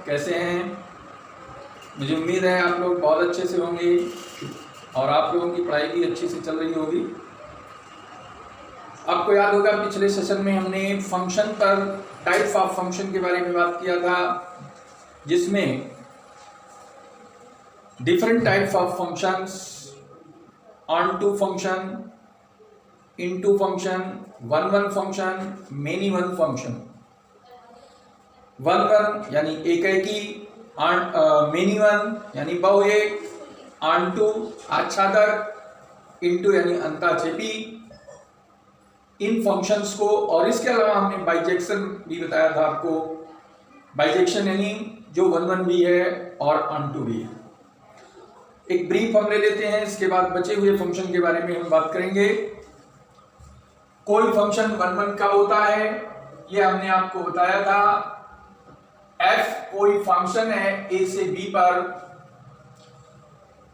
कैसे हैं? मुझे उम्मीद है आप लोग बहुत अच्छे से होंगे और आप लोगों की पढ़ाई भी अच्छी से चल रही होगी। आपको याद होगा पिछले सेशन में हमने फंक्शन पर टाइप्स ऑफ फंक्शन के बारे में बात किया था, जिसमें different types of functions, onto function, into function, one function, many one function. One यानी एकाएकी, मेनी वन यानी बहुएक, ऑन टू आच्छादक, इनटू यानी अंताक्षेपी। इन फंक्शंस को और इसके अलावा हमने बाइजेक्शन भी बताया था आपको। बाइजेक्शन यानी जो वन भी है और ऑन टू भी है। एक ब्रीफ हम ले लेते हैं, इसके बाद बचे हुए फंक्शन के बारे में हम बात करेंगे। कोई फंक्शन वन का होता है, ये हमने आपको बताया था। f कोई फंक्शन है a से b पर,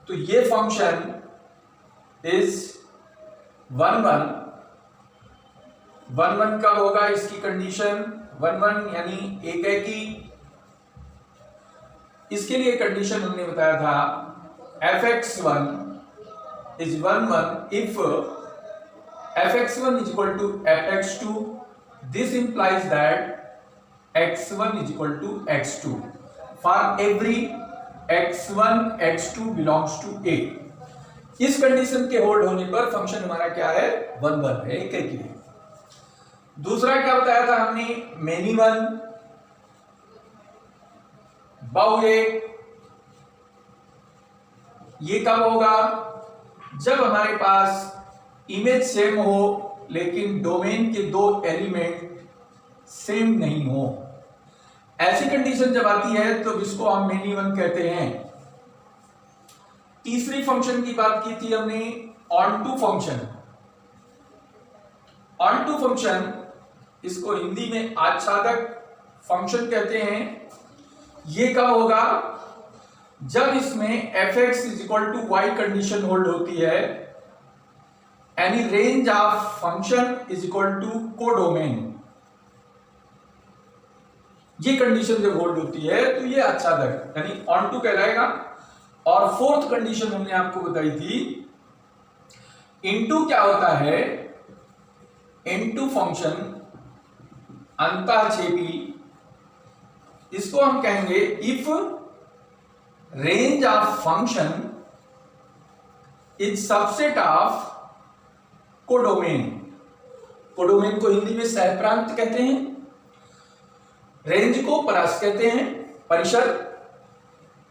तो ये फंक्शन इज वन कब होगा, इसकी कंडीशन वन यानी एकाएकी। इसके लिए कंडीशन हमने बताया था fx1 is 1 if fx1 is equal to fx2. This implies that x1 is equal to x2 for every x1 x2 belongs to a. इस कंडीशन के होल्ड होने पर फंक्शन हमारा क्या है, वन है, एकाएकी है। दूसरा क्या बताया था हमने, मेनी वन, बहुएक। ये कब होगा, जब हमारे पास इमेज सेम हो लेकिन डोमेन के दो एलिमेंट सेम नहीं हो। ऐसी कंडीशन जब आती है तो इसको हम मेनी वन कहते हैं। तीसरी फंक्शन की बात की थी हमने, onto function. Onto function, इसको हिंदी में आच्छादक फंक्शन कहते हैं। ये कब होगा, जब इसमें fx is equal to y condition hold होती है, यानी range of function is equal to codomain. ये कंडीशन जब होल्ड होती है तो ये आच्छादक यानी ऑन टू कहलाएगा। और फोर्थ कंडीशन हमने आपको बताई थी, इनटू क्या होता है, इनटू फंक्शन अंताक्षेपी। इसको हम कहेंगे if range of function is subset of codomain. Codomain को हिंदी में सहप्रांत कहते हैं, रेंज को परास कहते हैं, परिसर।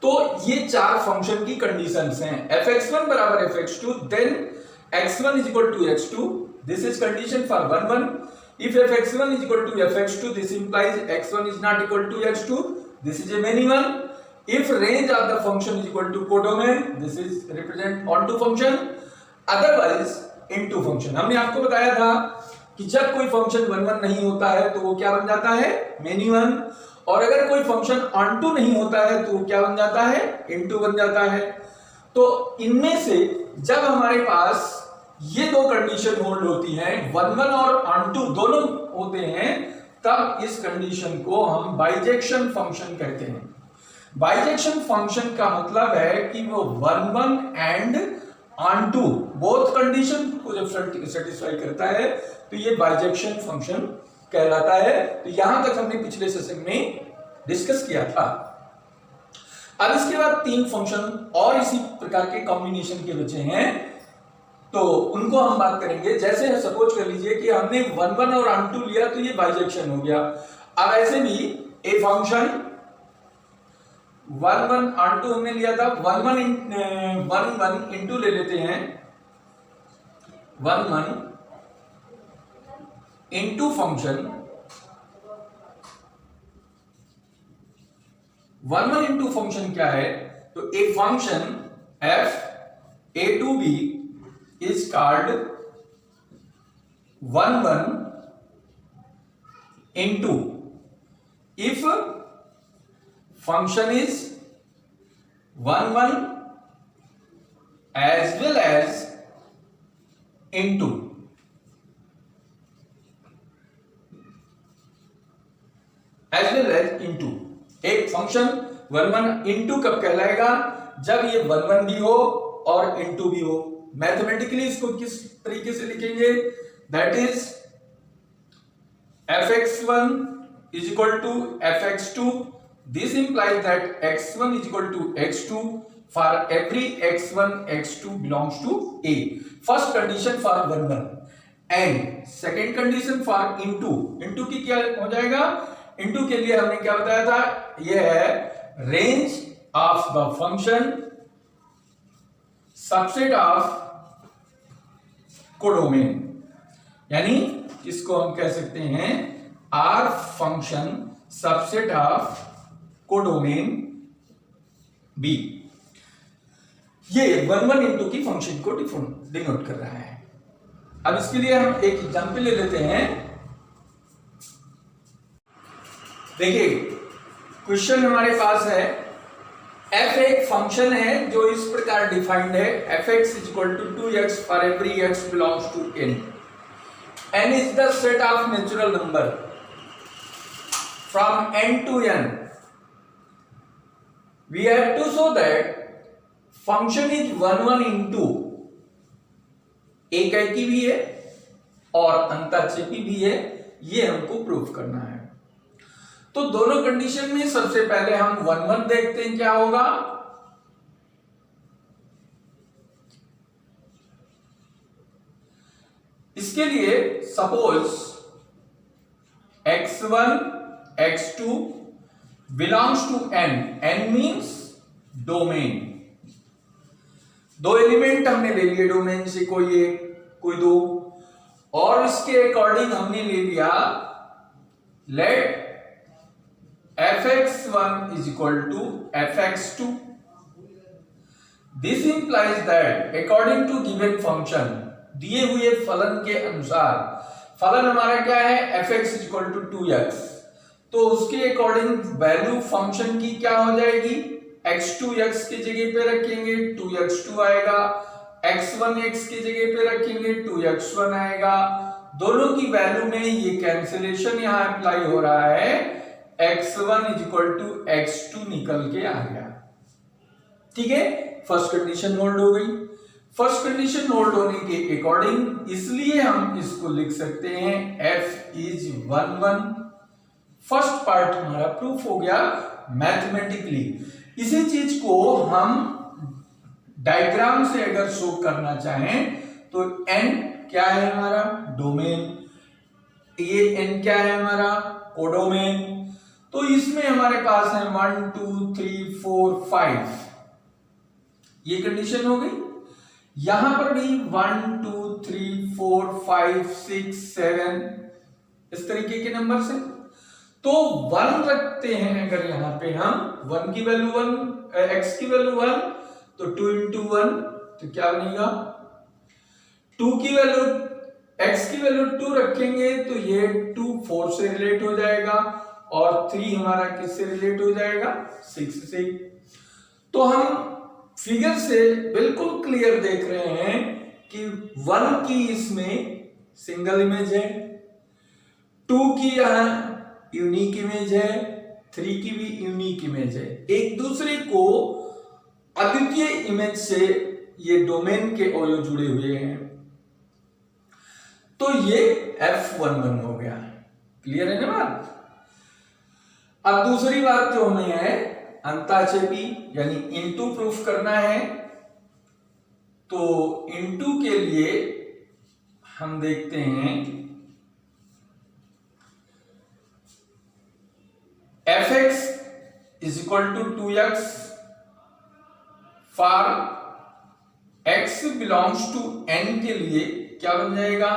तो ये चार फंक्शन की कंडीशंस हैं। fx1 बराबर fx2, then x1 is equal to x2, this is condition for one. if fx1 is equal to fx2, this implies x1 is not equal to x2, this is a many one. if range of the function is equal to codomain, this is represent onto function, otherwise into function। हमने आपको बताया था कि जब कोई function one नहीं होता है तो वो क्या बन जाता है, मेनी वन। और अगर कोई फंक्शन ऑन टू नहीं होता है तो वो क्या बन जाता है, इनटू बन जाता है। तो इनमें से जब हमारे पास ये दो कंडीशन होल्ड होती हैं, वन और ऑन टू दोनों होते हैं, तब इस कंडीशन को हम बाइजेक्शन फंक्शन कहते हैं। बाइजेक्शन फंक्शन का मतलब है कि वो one and onto both condition को जब सेटिस्फाई करता है तो ये बाइजेक्शन फंक्शन कहलाता है। तो यहां तक हमने पिछले सेशन में डिस्कस किया था। अब इसके बाद तीन फंक्शन और इसी प्रकार के कॉम्बिनेशन के बचे हैं, तो उनको हम बात करेंगे। जैसे सपोज कर लीजिए कि हमने वन और ऑन टू लिया तो ये बाइजेक्शन हो गया। अब ऐसे भी a function one onto हमने लिया था, वन इंटू ले लेते हैं, one into function, one into function क्या है, तो a function f a to b is called one into if function is one as well as into। as well as into एक फंक्शन 1 इंटू कब कहलाएगा, जब ये 1 भी हो और इंटू भी हो। मैथमेटिकली इसको किस तरीके से लिखेंगे, that is fx1 is equal to fx2. This implies that x1 is equal to x2 for every x1 x2 belongs to A. First condition for 1 and second condition for into. into की क्या हो जाएगा, into के लिए हमने क्या बताया था, यह है range of the function subset of codomain, यानी इसको हम कह सकते हैं R function subset of codomain B. ये 1 इंटू की फंक्शन को डिनोट कर रहा है। अब इसके लिए हम एक एग्जांपल ले लेते हैं। देखिए क्वेश्चन हमारे पास है, f एक फंक्शन है जो इस प्रकार डिफाइंड है, fx is equal to 2x for every x belongs to n. n is the set of natural number from n to n. We have to show that function is 1 into एक की भी है और अंतःक्षेपी भी है, ये हमको प्रूव करना है। तो दोनों कंडीशन में सबसे पहले हम 1 देखते हैं क्या होगा। इसके लिए suppose x1 x2 belongs to n, n means domain. दो एलिमेंट हमने ले लिए डोमेन से, कोई एक कोई दो, और इसके अकॉर्डिंग हमने ले लिया late fx1 is equal to fx2. This implies that according to given function, दिए हुए फलन के अनुसार, फलन हमारा क्या है fx is equal to 2x, तो उसके अकॉर्डिंग वैल्यू फंक्शन की क्या हो जाएगी, x2 x की जगह पे रखेंगे 2x2 आएगा, x1 x की जगह पे रखेंगे 2x1 आएगा। दोनों की वैल्यू में ये कैंसिलेशन यहां अप्लाई हो रहा है, x1 is equal to x2 निकल के आ गया। ठीक है, फर्स्ट कंडीशन होल्ड हो गई। फर्स्ट कंडीशन होल्ड होने के अकॉर्डिंग इसलिए हम इसको लिख सकते हैं f is 1 1। फर्स्ट पार्ट हमारा प्रूफ हो गया मैथमेटिकली। इसी चीज को हम डायग्राम से अगर शो करना चाहें तो n क्या है हमारा डोमेन, ये n क्या है हमारा कोडोमेन। तो इसमें हमारे पास है 1 2 3 4 5, ये कंडीशन हो गई। यहां पर भी 1 2 3 4 5 6 7 इस तरीके के नंबर से, तो 1 रखते हैं अगर यहां पे हम 1 की वैल्यू 1 x की वैल्यू 1, तो 2 इंटू 1 तो क्या बनेगा, 2 की वैल्यू x की वैल्यू 2 रखेंगे तो ये 2 4 से रिलेट हो जाएगा और 3 हमारा किससे रिलेट हो जाएगा 6 से। तो हम फिगर से बिल्कुल क्लियर देख रहे हैं कि 1 की इसमें सिंगल इमेज है, 2 की यहां यूनिक इमेज है, 3 की भी यूनिक इमेज है, एक दूसरे को अद्वितीय इमेज से ये डोमेन के ओयो जुड़े हुए हैं। तो ये F11 हो गया। क्लियर है ना बात। अब दूसरी बात जो हमें है अंताक्षेपी यानी इनटू प्रूफ करना है, तो इनटू के लिए हम देखते हैं fx is equal to 2x for x belongs to n के लिए क्या बन जाएगा,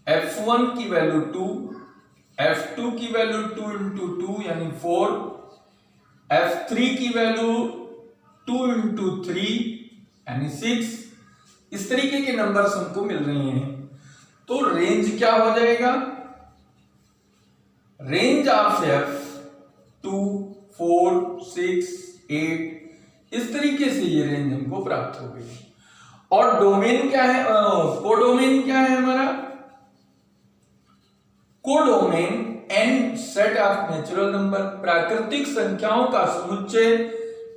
f1 की वैल्यू 2, f2 की वैल्यू 2 इंटू 2 यानी 4, f3 की वैल्यू 2 इंटू 3 यानी 6। इस तरीके के नंबर्स हमको मिल रहे हैं। तो रेंज क्या हो जाएगा, रेंज ऑफ f 2 4 6 8, इस तरीके से ये रेंज हमको प्राप्त हो गई। और डोमेन क्या है, कोडोमेन क्या है हमारा, codomain n set of natural number, प्राकृतिक संख्याओं का समुच्चय,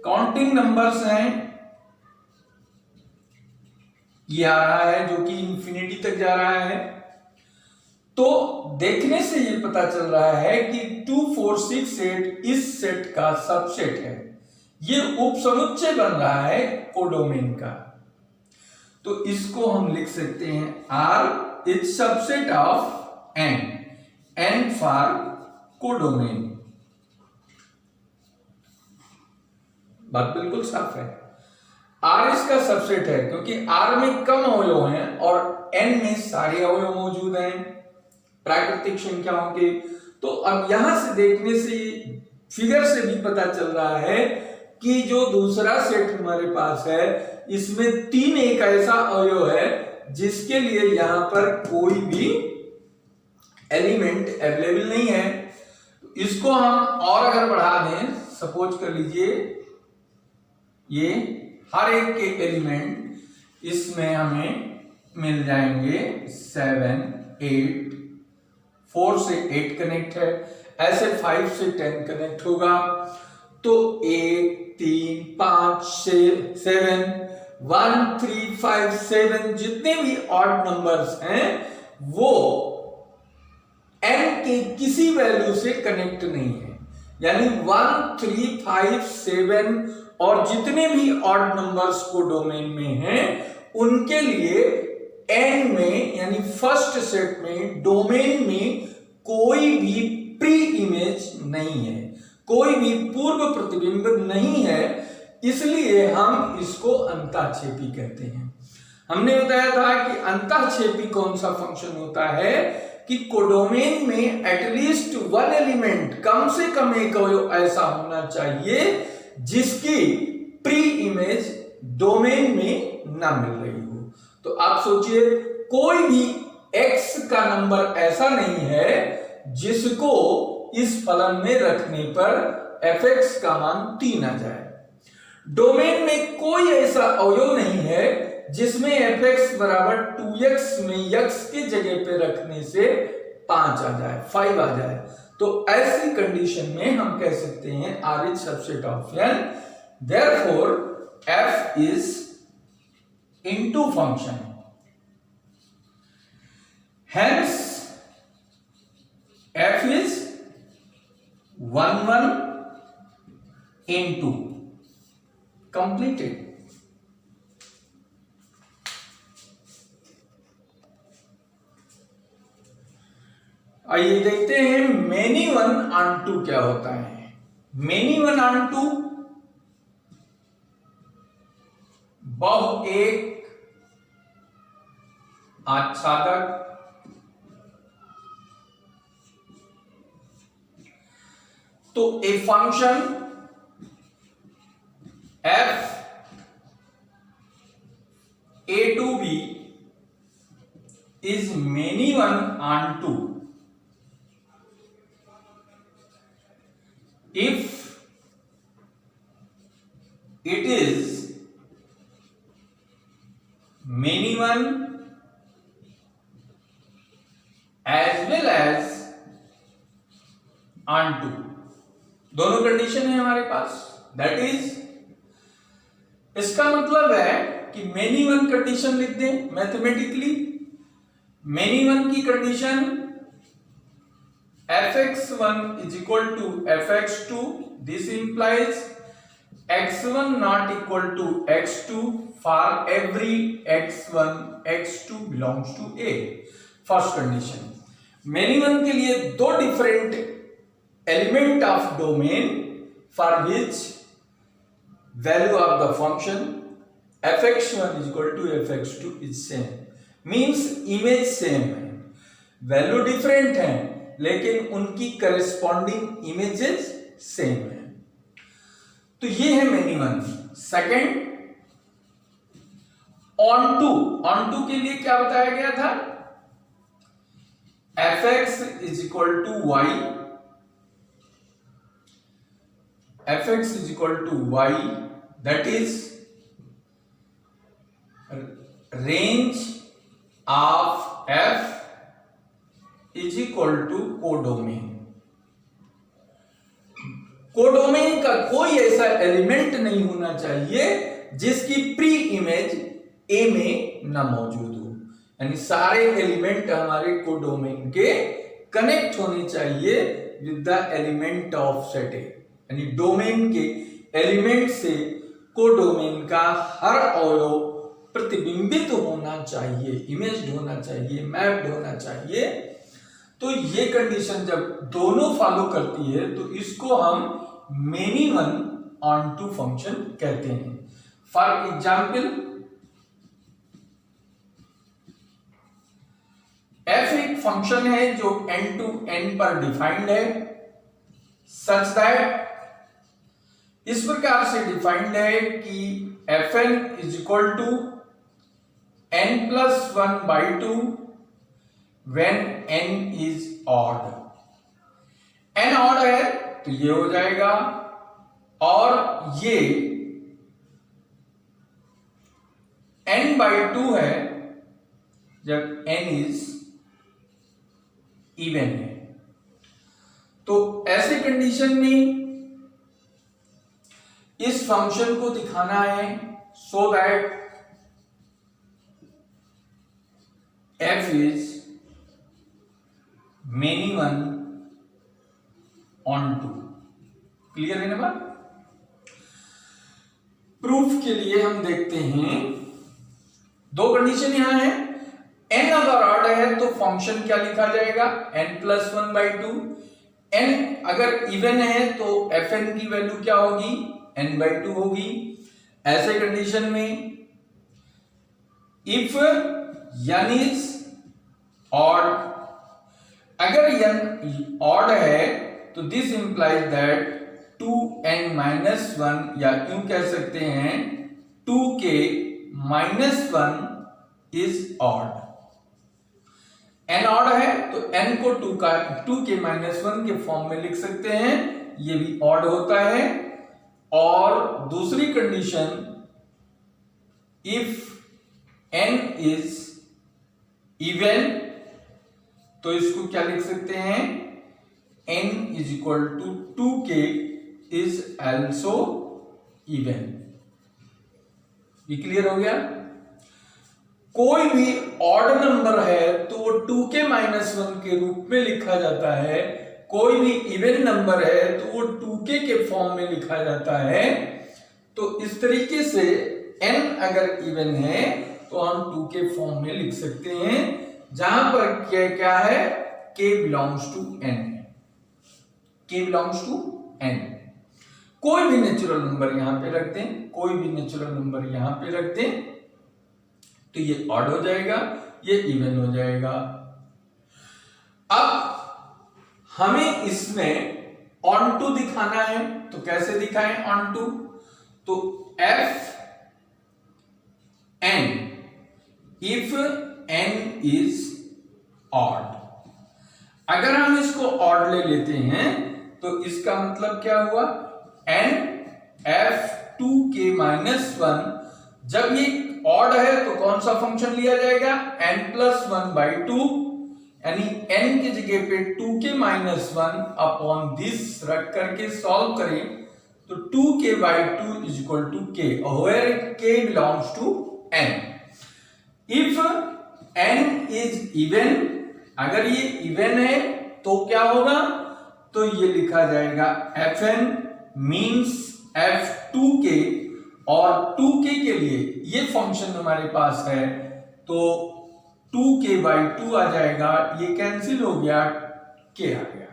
काउंटिंग नंबर्स हैं, ये आ रहा है जो कि इंफिनिटी तक जा रहा है। तो देखने से ये पता चल रहा है कि 2 4 6 8 इस सेट का सबसेट है, ये उपसमुच्चय बन रहा है कोडोमेन का। तो इसको हम लिख सकते हैं R is subset of n for codomain. बात बिल्कुल साफ है, R इसका सबसेट है क्योंकि R में कम अवयव हैं और n में सारे अवयव मौजूद हैं प्राकृतिक संख्याओं के। तो अब यहां से देखने से, फिगर से भी पता चल रहा है कि जो दूसरा सेट हमारे पास है इसमें 3 एक ऐसा अवयव है जिसके लिए यहां पर कोई भी एलिमेंट अवेलेबल नहीं है। इसको हम और अगर बढ़ा दें, सपोज कर लीजिए ये हर एक के एलिमेंट इसमें हमें मिल जाएंगे 7 8, 4 से 8 कनेक्ट है, ऐसे 5 से 10 कनेक्ट होगा। तो 1 3 5 6 7 1 3 5 7 जितने भी ऑड नंबर्स हैं वो n के किसी वैल्यू से कनेक्ट नहीं है, यानी 1 3 5 7 और जितने भी ऑड नंबर्स को डोमेन में हैं उनके लिए n में यानी फर्स्ट सेट में डोमेन में कोई भी प्री इमेज नहीं है, कोई भी पूर्व प्रतिबिंब नहीं है, इसलिए हम इसको अंतःक्षेपी कहते हैं। हमने बताया था कि अंतःक्षेपी कौन सा फंक्शन होता है कि कोडोमेन में एटलीस्ट 1 एलिमेंट, कम से कम एक अवयव ऐसा होना चाहिए जिसकी प्री इमेज डोमेन में ना मिल रही हो। तो आप सोचिए कोई भी x का नंबर ऐसा नहीं है जिसको इस फलन में रखने पर fx का मान 3 आ जाए। डोमेन में कोई ऐसा अवयव नहीं है जिसमें fx बराबर 2x में x की जगह पे रखने से 5 आ जाए, 5 आ जाए। तो ऐसी कंडीशन में हम कह सकते हैं R is subset of n, therefore f is into function, hence f is 1 1 into completed। आइए देखते हैं मेनी वन ऑन 2 क्या होता है। मेनी वन ऑन 2 बहु एक आच्छादक तो a function f a to b is many one on 2 if it is many one as well as on 2। दोनों कंडीशन है हमारे पास, दैट इज, इसका मतलब है कि मेनी वन कंडीशन लिख दें मैथमेटिकली। मेनी वन की condition fx1 is equal to fx2, this implies x1 not equal to x2 for every x1 x2 belongs to a। First condition, many one के लिए दो different element of domain for which value of the function fx1 is equal to fx2 is same, means image same है, value different है लेकिन उनकी corresponding images same है। तो ये है many one. Second onto के लिए क्या बताया गया था, fx is equal to y, fx is equal to y, that is range of f is equal to codomain। Codomain का कोई ऐसा एलिमेंट नहीं होना चाहिए जिसकी प्री इमेज ए में ना मौजूद हो, यानी सारे एलिमेंट हमारे कोडोमेन के कनेक्ट होने चाहिए with the element of set ए, यानी डोमेन के एलिमेंट से कोडोमेन का हर अवयव प्रतिबिंबित होना चाहिए, इमेज्ड होना चाहिए, मैप्ड होना चाहिए। तो ये कंडीशन जब दोनों फॉलो करती है तो इसको हम many one onto function कहते हैं। फॉर एग्जाम्पल, f एक फंक्शन है जो n टू n पर डिफाइंड है, सच दैट इस प्रकार से डिफाइंड है कि fn is equal to n+1/2 when n is odd। n odd है तो ये हो जाएगा, और ये n/2 है जब n इज इवन है। तो ऐसे कंडीशन में इस फंक्शन को दिखाना है so that f is many one on to. Clear है ना बात? प्रूफ के लिए हम देखते हैं, दो कंडीशन यहां है। n अगर ऑड है तो फंक्शन क्या लिखा जाएगा, n+1/2। n अगर इवन है तो fn की वैल्यू क्या होगी, n/2 होगी। ऐसे कंडीशन में इफ n इज ऑड, अगर n ऑड है तो दिस इंप्लाइज दैट 2n-1, या यूं कह सकते हैं 2k-1 is odd. n odd है तो n को 2k-1 के फॉर्म में लिख सकते हैं, ये भी ऑड होता है। और दूसरी condition, if n is even, तो इसको क्या लिख सकते हैं, n is equal to 2k is also even. ये क्लियर हो गया? कोई भी ऑड नंबर है तो वो 2k-1 के रूप में लिखा जाता है, कोई भी इवन नंबर है तो वो 2k के फॉर्म में लिखा जाता है। तो इस तरीके से n अगर इवन है तो हम 2k फॉर्म में लिख सकते हैं, जहां पर k क्या है, k belongs to n, k belongs to n। कोई भी नेचुरल नंबर यहां पे रख दें, कोई भी नेचुरल नंबर यहां पे रख दें तो ये ऑड हो जाएगा, ये इवन हो जाएगा। अब हमें इसमें ऑन टू दिखाना है, तो कैसे दिखाएं ऑन टू, तो f n if n is odd. अगर हम इसको ऑड ले लेते हैं तो इसका मतलब क्या हुआ, n f 2k-1, जब ये ऑड है तो कौन सा फंक्शन लिया जाएगा, n+1/2, यानी n की जगह पे 2k-1 अपॉन दिस रख करके सॉल्व करें तो 2k/2 is equal to k, where k belongs to n। If n is even, अगर ये इवन है तो क्या होगा, तो ये लिखा जाएगा fn मींस f2k, और 2k के लिए ये फंक्शन हमारे पास है तो 2k/2 आ जाएगा, ये कैंसिल हो गया, k आ गया।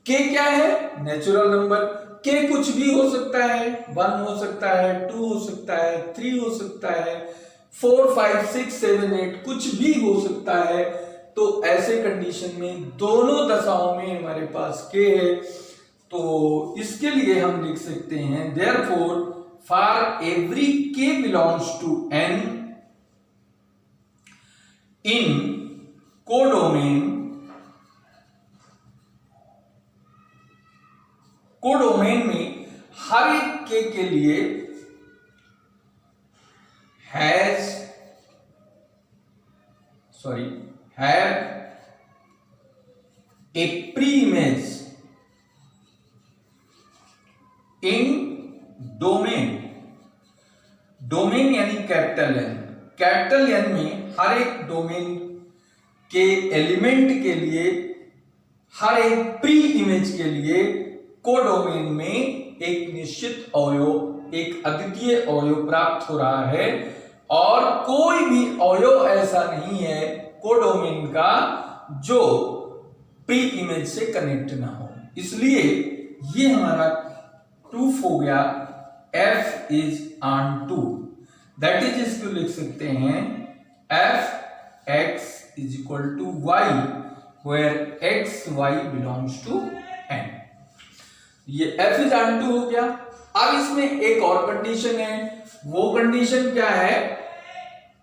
k क्या है, नेचुरल नंबर। k कुछ भी हो सकता है, 1 हो सकता है, 2 हो सकता है, 3 हो सकता है, 4 5 6 7 8 कुछ भी हो सकता है। तो ऐसे कंडीशन में दोनों दशाओं में हमारे पास k है, तो इसके लिए हम लिख सकते हैं therefore for every k belongs to n in codomain में हर एक k के लिए have a pre-image in domain, domain यानी कैपिटल एन, कैपिटल एन में हर एक डोमेन के एलिमेंट के लिए, हर एक प्री इमेज के लिए कोडोमेन में एक निश्चित अवयव, एक अद्वितीय अवयव प्राप्त हो रहा है और कोई भी अवयव ऐसा नहीं है कोडोमेन का जो प्री इमेज से कनेक्ट ना हो। इसलिए ये हमारा प्रूफ हो गया f is onto, that is इसको लिख सकते हैं f x is equal to y where x y belongs to n। ये f इज ऑन टू हो गया। अब इसमें एक और कंडीशन है, वो कंडीशन क्या है,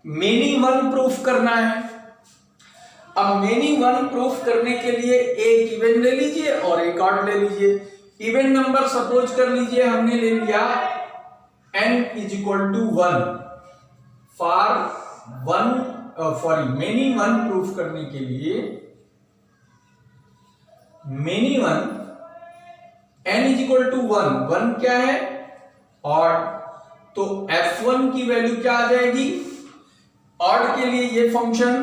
मेनी वन प्रूफ करना है। अब मेनी वन प्रूफ करने के लिए एक इवेंट ले लीजिए और एक ऑड ले लीजिए। इवेंट नंबर सपोज कर लीजिए हमने ले लिया n is equal to 1 for many one proof करने के लिए many one n is equal to 1 क्या है, ऑड, तो f1 की वैल्यू क्या आ जाएगी, ऑड के लिए ये फंक्शन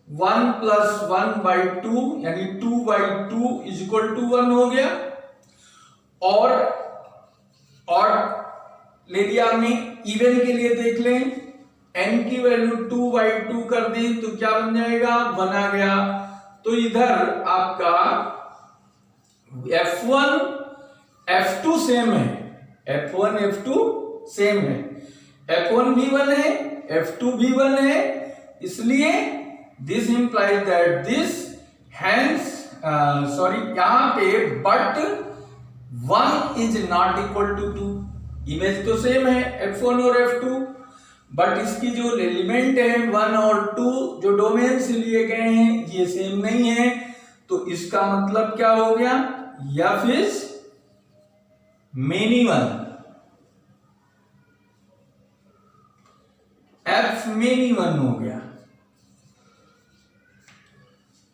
1 प्लस 1/2 यानी 2/2 इज इक्वल टू 1 हो गया। और ले लिया हमने, इवन के लिए देख लें, n की वैल्यू 2/2 कर दें तो क्या बन जाएगा, 1 आ गया। तो इधर आपका f1 f2 सेम है, f1 f2 सेम है, f1 भी 1 है, f2 भी 1 है, इसलिए this implies that this hence यहां पे but 1 is not equal to 2। Image तो सेम है f1 और f2, बट इसकी जो एलिमेंट है 1 और 2 जो डोमेन से लिए गए हैं ये सेम नहीं है। तो इसका मतलब क्या हो गया, f is many one, f many one हो गया।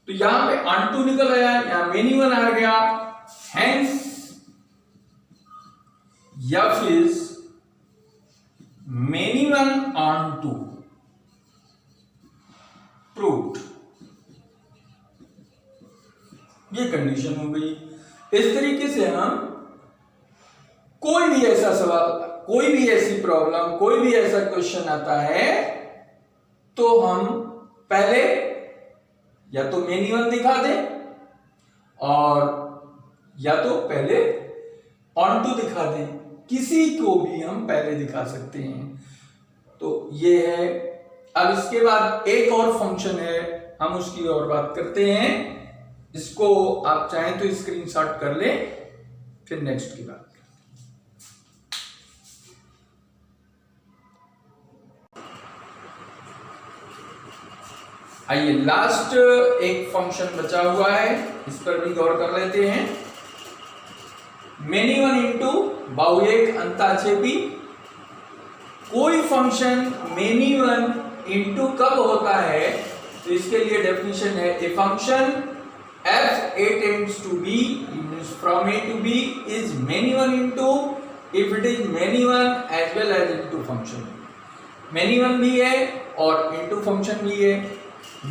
तो यहां पे ऑन टू निकल आया, यहां मेनी वन आ गया, hence f is many one onto, proved. ये कंडीशन हो गई। इस तरीके से हम कोई भी ऐसा सवाल, कोई भी ऐसी प्रॉब्लम, कोई भी ऐसा क्वेश्चन आता है तो हम पहले या तो मेनी वन दिखा दें और या तो पहले ऑन टू दिखा दें, किसी को भी हम पहले दिखा सकते हैं। तो ये है। अब इसके बाद एक और फंक्शन है, हम उसकी और बात करते हैं। इसको आप चाहें तो स्क्रीनशॉट कर लें, फिर नेक्स्ट की बात। आइए लास्ट एक फंक्शन बचा हुआ है, इस पर भी गौर कर लेते हैं। मेनी वन इंटू बाहुएक अंताक्षेपी। कोई फंक्शन मेनी वन इंटू कब होता है, तो इसके लिए डेफिनेशन है, ए function f a tends to b means from a to b is many one into if it is many one as well as into function। many one भी है और into function भी है।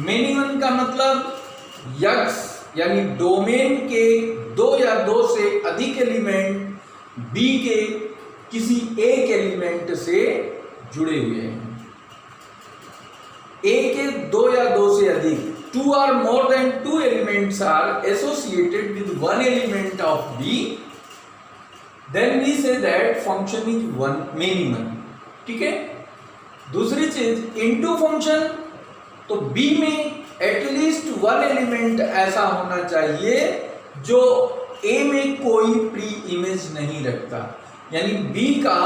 many one का मतलब x यानी domain के दो या दो से अधिक एलिमेंट b के किसी एक एलिमेंट से जुड़े हुए हैं। a के दो या दो से अधिक, 2 or more than 2 elements are associated with one element of B, then we say that function is one many one। ठीक है। दूसरी चीज इनटू फंक्शन, तो B में एटलीस्ट वन एलिमेंट ऐसा होना चाहिए जो A में कोई प्री इमेज नहीं रखता, यानी B का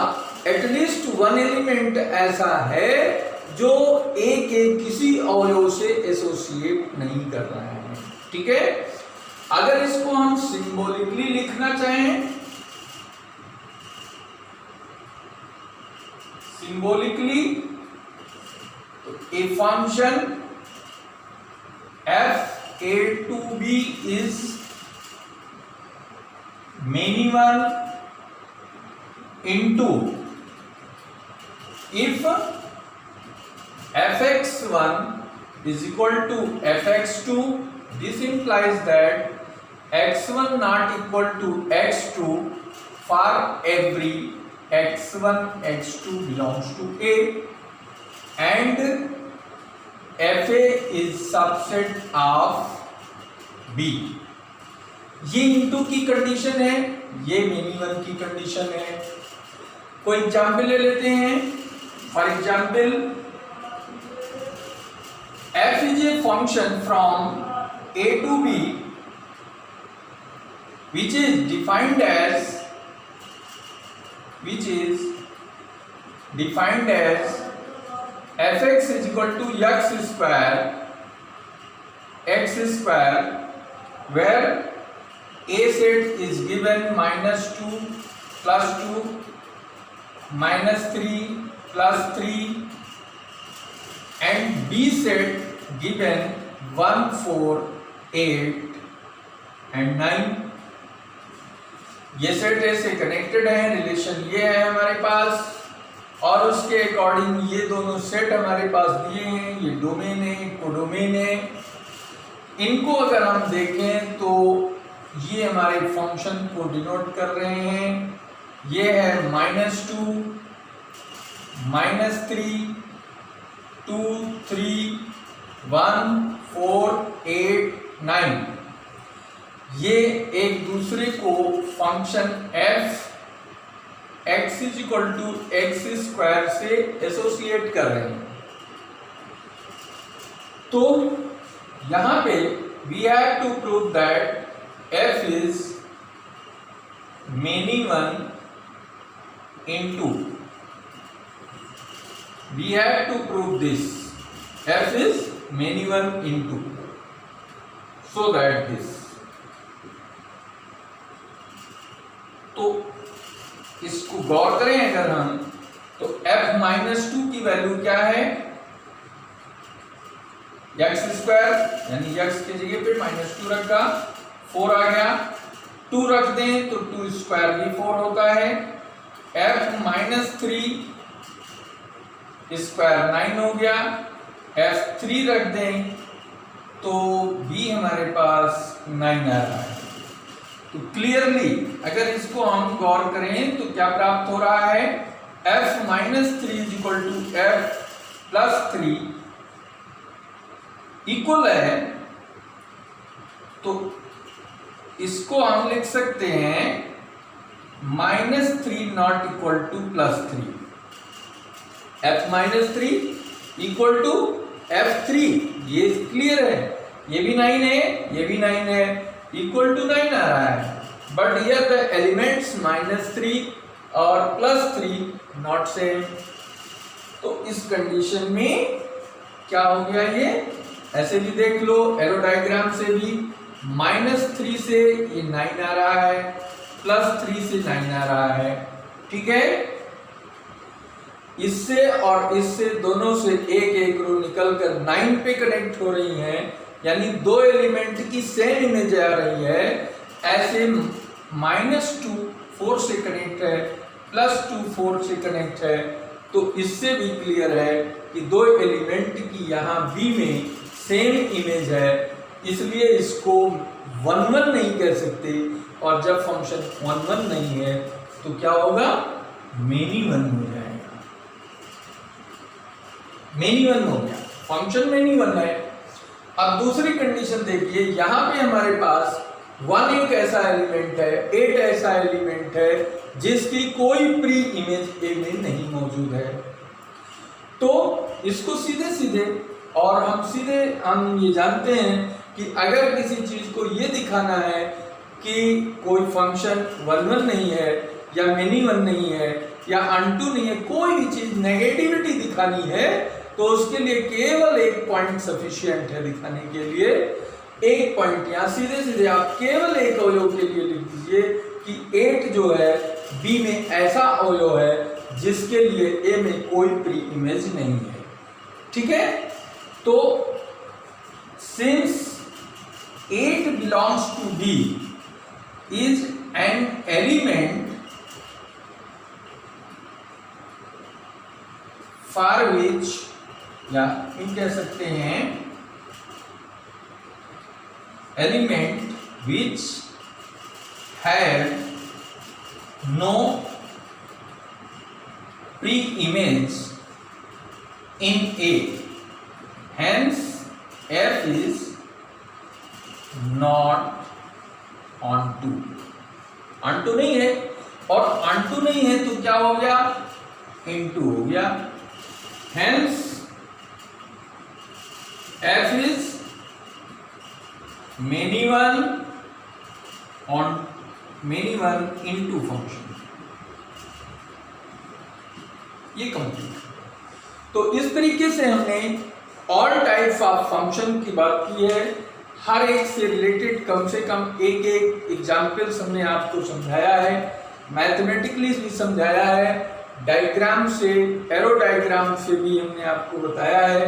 एटलीस्ट वन एलिमेंट ऐसा है जो A के किसी अवयव से एसोसिएट नहीं कर रहा है। ठीक है। अगर इसको हम सिंबॉलिकली लिखना चाहें, सिंबॉलिकली, तो a function f a to b is many one into if fx1 is equal to fx2, this implies that x1 not equal to x2 for every x1 x2 belongs to A, and fa is subset of B। ये into की condition है, ये minimum की condition है। कोई example ले लेते हैं। For example f is a function from a to b which is defined as fx is equal to x square where a set is given -2 +2 -3 +3 and b set given 1 4 8 and 9। ये set ऐसे connected है, relation ये है हमारे पास, और उसके according ये दोनों सेट हमारे पास दिए हैं। ये डोमेन है, कोडोमेन है। इनको अगर हम देखें तो ये हमारे फंक्शन को डिनोट कर रहे हैं। ये है -2 -3 2 3 1 4 8 9। ये एक दूसरे को function f x is equal to x square से एसोसिएट कर रहे हैं। तो यहां पे we have to prove that f is many one into, we have to prove this f is many one into, so that this। तो इसको गौर करें अगर हम, तो f-2 की वैल्यू क्या है, x स्क्वायर यानी x की जगह पे -2 रखा, 4 आ गया। 2 रख दें तो 2 स्क्वायर भी 4 होता है। f-3 स्क्वायर 9 हो गया। f3 रख दें तो b हमारे पास 9 आ रहा है। तो क्लियरली अगर इसको हम गौर करें तो क्या प्राप्त हो रहा है, f-3 is equal to f+3 equal है। तो इसको हम लिख सकते हैं -3 not equal to +3, f-3 equal to f3। ये क्लियर है, ये भी 9 है, ये भी 9 है, इक्वल टू 9 आ रहा है। बट हियर द एलिमेंट्स -3 और +3 नॉट सेम। तो इस कंडीशन में क्या हो गया, ये ऐसे भी देख लो, एरो डायग्राम से भी -3 से ये 9 आ रहा है, +3 से 9 आ रहा है। ठीक है, इससे और इससे दोनों से एक रो निकलकर 9 पे कनेक्ट हो रही हैं, यानी दो एलिमेंट की सेम इमेज आ रही है। ऐसे -2 4 से कनेक्ट है, +2 4 से कनेक्ट है। तो इससे भी क्लियर है कि दो एलिमेंट की यहाँ B में सेम इमेज है, इसलिए इसको 1 1 नहीं कह सकते। और जब फंक्शन 1 1 नहीं है तो क्या होगा, मेनी वन हो जाएगा। मेनी वन हो गया, फंक्शन मेनी वन है। अब दूसरी कंडीशन देखिए, यहां पे हमारे पास 1 एक ऐसा एलिमेंट है, 8 ऐसा एलिमेंट है जिसकी कोई प्री इमेज ए में नहीं मौजूद है। तो इसको सीधे सीधे और हम ये जानते हैं कि अगर किसी चीज को ये दिखाना है कि कोई फंक्शन 1 1 नहीं है या मेनी वन नहीं है या अनटू नहीं है, कोई भी चीज नेगेटिविटी दिखानी है, तो उसके लिए केवल एक पॉइंट सफिशिएंट है दिखाने के लिए। एक पॉइंट यहाँ सीधे सीधे आप केवल एक अवयव के लिए लिख दीजिए कि 8 जो है बी में ऐसा अवयव है जिसके लिए ए में कोई प्री इमेज नहीं है। ठीक है, तो since 8 belongs to B is an element for which, या इन कह सकते हैं element which have no pre image in A, hence F is not onto। onto नहीं है, और onto नहीं है तो क्या हो गया, into हो गया। hence F is many one into function। ये कंप्लीट। तो इस तरीके से हमने ऑल टाइप्स ऑफ फंक्शन की बात की है। हर एक से रिलेटेड कम से कम एक एग्जाम्पल्स हमने आपको समझाया है, मैथमेटिकली भी समझाया है, डायग्राम से, एरो डायग्राम से भी हमने आपको बताया है।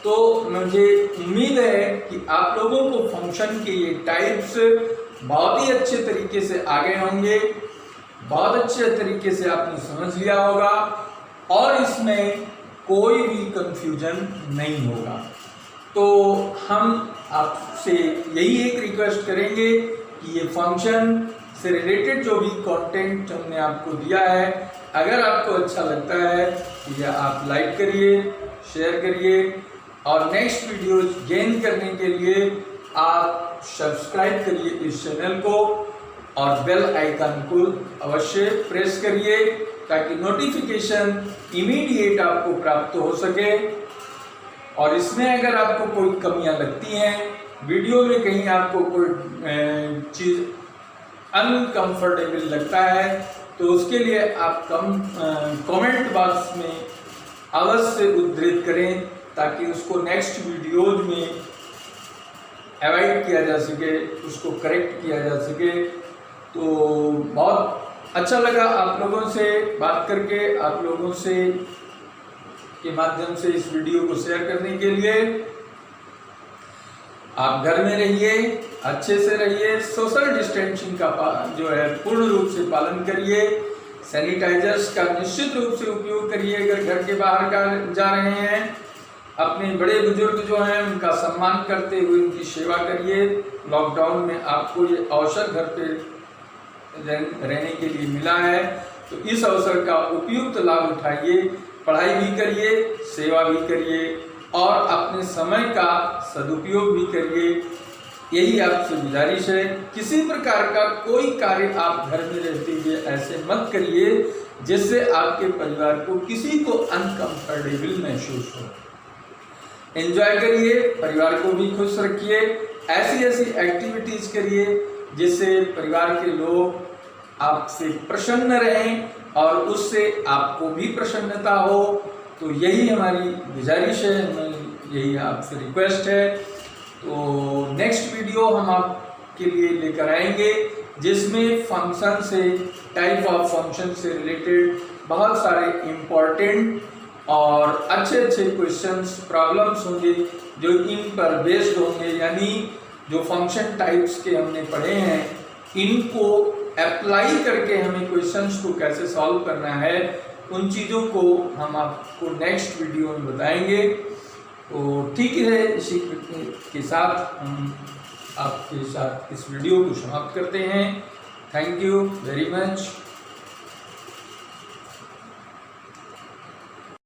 तो मुझे उम्मीद है कि आप लोगों को फंक्शन के ये टाइप्स बहुत ही अच्छे तरीके से आ गए होंगे, बहुत अच्छे तरीके से आपने समझ लिया होगा, और इसमें कोई भी कंफ्यूजन नहीं होगा। तो हम आपसे यही एक रिक्वेस्ट करेंगे कि ये फंक्शन से रिलेटेड जो भी कंटेंट हमने आपको दिया है, अगर आपको अच्छा लगता है तो यह आप लाइक करिए, शेयर करिए, और नेक्स्ट वीडियो गेन करने के लिए आप सब्सक्राइब करिए इस चैनल को, और बेल आइकन को अवश्य प्रेस करिए ताकि नोटिफिकेशन इमीडिएट आपको प्राप्त हो सके। और इसमें अगर आपको कोई कमियां लगती हैं, वीडियो में कहीं आपको कोई चीज़ अनकंफर्टेबल लगता है, तो उसके लिए आप कमेंट बॉक्स में अवश्य उद्धृत करें ताकि उसको नेक्स्ट वीडियोज में अवॉइड किया जा सके, उसको करेक्ट किया जा सके। तो बहुत अच्छा लगा आप लोगों से बात करके, आप लोगों से के माध्यम से इस वीडियो को शेयर करने के लिए। आप घर में रहिए, अच्छे से रहिए, सोशल डिस्टेंसिंग का जो है पूर्ण रूप से पालन करिए, सैनिटाइजर्स का निश्चित रूप से उपयोग करिए। अगर घर के बाहर का जा रहे हैं, अपने बड़े बुजुर्ग जो हैं उनका सम्मान करते हुए उनकी सेवा करिए। लॉकडाउन में आपको ये अवसर घर पे रहने के लिए मिला है, तो इस अवसर का उपयुक्त लाभ उठाइए, पढ़ाई भी करिए, सेवा भी करिए, और अपने समय का सदुपयोग भी करिए। यही आपसे गुजारिश है। किसी प्रकार का कोई कार्य आप घर में रहते हुए ऐसे मत करिए जिससे आपके परिवार को किसी को अनकंफर्टेबल महसूस हो। एंजॉय करिए, परिवार को भी खुश रखिए, ऐसी एक्टिविटीज करिए जिससे परिवार के लोग आपसे प्रसन्न रहें और उससे आपको भी प्रसन्नता हो। तो यही हमारी गुजारिश है, यही आपसे रिक्वेस्ट है। तो नेक्स्ट वीडियो हम आपके लिए लेकर आएंगे जिसमें फंक्शन से, टाइप ऑफ फंक्शन से रिलेटेड बहुत सारे इम्पोर्टेंट और अच्छे क्वेश्चंस, प्रॉब्लम्स होंगे जो इन पर बेस्ड होंगे। यानी जो फंक्शन टाइप्स के हमने पढ़े हैं, इनको अप्लाई करके हमें क्वेश्चंस को कैसे सॉल्व करना है, उन चीज़ों को हम आपको नेक्स्ट वीडियो में बताएंगे। तो ठीक है, इसी के साथ हम आपके साथ इस वीडियो को समाप्त करते हैं। Thank you very much.